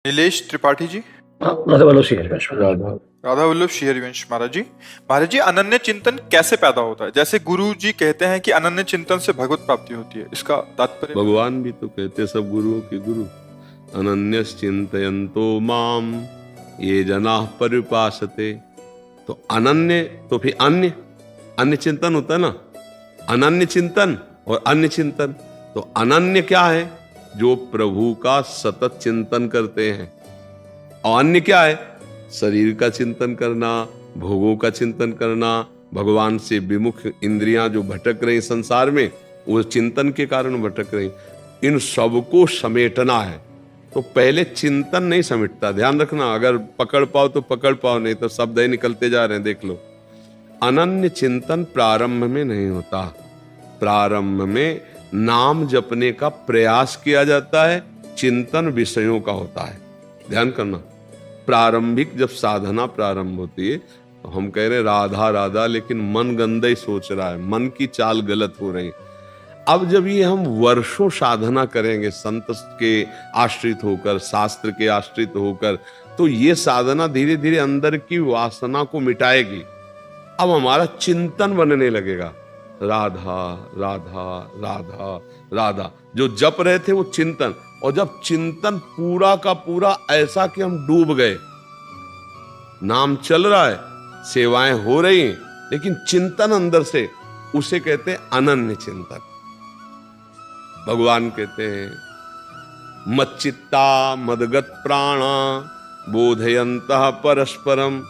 नीलेश त्रिपाठी जी। राधा वल्लभ श्री हरिवंश महाराज। राधा वल्लभ श्री हरिवंश महाराज जी। महाराज जी, अनन्य चिंतन कैसे पैदा होता है? जैसे गुरु जी कहते हैं कि अनन्य चिंतन से भगवत प्राप्ति होती है, इसका तात्पर्य? भगवान भी तो कहते सब गुरुओं के गुरु, अनन्यस चिंतयन्तो माम ये जनाः पर्युपासते। तो अनन्य तो फिर अन्य अन्य चिंतन होता है ना, अनन्य चिंतन और अन्य चिंतन। तो अनन्य क्या है? जो प्रभु का सतत चिंतन करते हैं। और अन्य क्या है? शरीर का चिंतन करना, भोगों का चिंतन करना, भगवान से विमुख इंद्रियां जो भटक रही संसार में, वो चिंतन के कारण भटक रही। इन सबको समेटना है। तो पहले चिंतन नहीं समेटता, ध्यान रखना। अगर पकड़ पाओ तो पकड़ पाओ, नहीं तो शब्द ही निकलते जा रहे हैं, देख लो। अनन्य चिंतन प्रारंभ में नहीं होता। प्रारंभ में नाम जपने का प्रयास किया जाता है, चिंतन विषयों का होता है। ध्यान करना, प्रारंभिक जब साधना प्रारंभ होती है तो हम कह रहे राधा राधा, लेकिन मन गंदा ही सोच रहा है, मन की चाल गलत हो रही। अब जब ये हम वर्षों साधना करेंगे संत के आश्रित होकर, शास्त्र के आश्रित होकर, तो ये साधना धीरे धीरे अंदर की वासना को मिटाएगी। अब हमारा चिंतन बनने लगेगा, राधा राधा राधा राधा। जो जप रहे थे वो चिंतन, और जब चिंतन पूरा का पूरा ऐसा कि हम डूब गए, नाम चल रहा है, सेवाएं हो रही हैं, लेकिन चिंतन अंदर से, उसे कहते हैं अनन्य चिंतन। भगवान कहते हैं मच्चित्ता मदगत प्राणा बोधयन्तः परस्परम।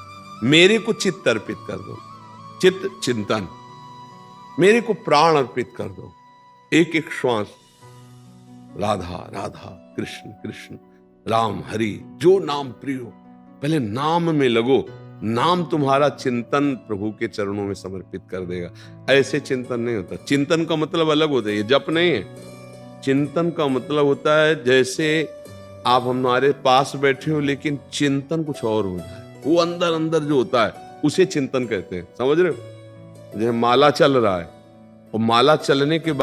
मेरे को चित्त अर्पित कर दो, चित्त चिंतन, मेरे को प्राण अर्पित कर दो, एक एक श्वास राधा राधा, कृष्ण कृष्ण, राम हरि, जो नाम प्रिय हो, पहले नाम में लगो। नाम तुम्हारा चिंतन प्रभु के चरणों में समर्पित कर देगा। ऐसे चिंतन नहीं होता। चिंतन का मतलब अलग होता है, ये जप नहीं है। चिंतन का मतलब होता है जैसे आप हमारे पास बैठे हो लेकिन चिंतन कुछ और हो जाए, वो अंदर अंदर जो होता है उसे चिंतन कहते हैं। समझ रहे हो? जैसे माला चल रहा है और माला चलने के बाद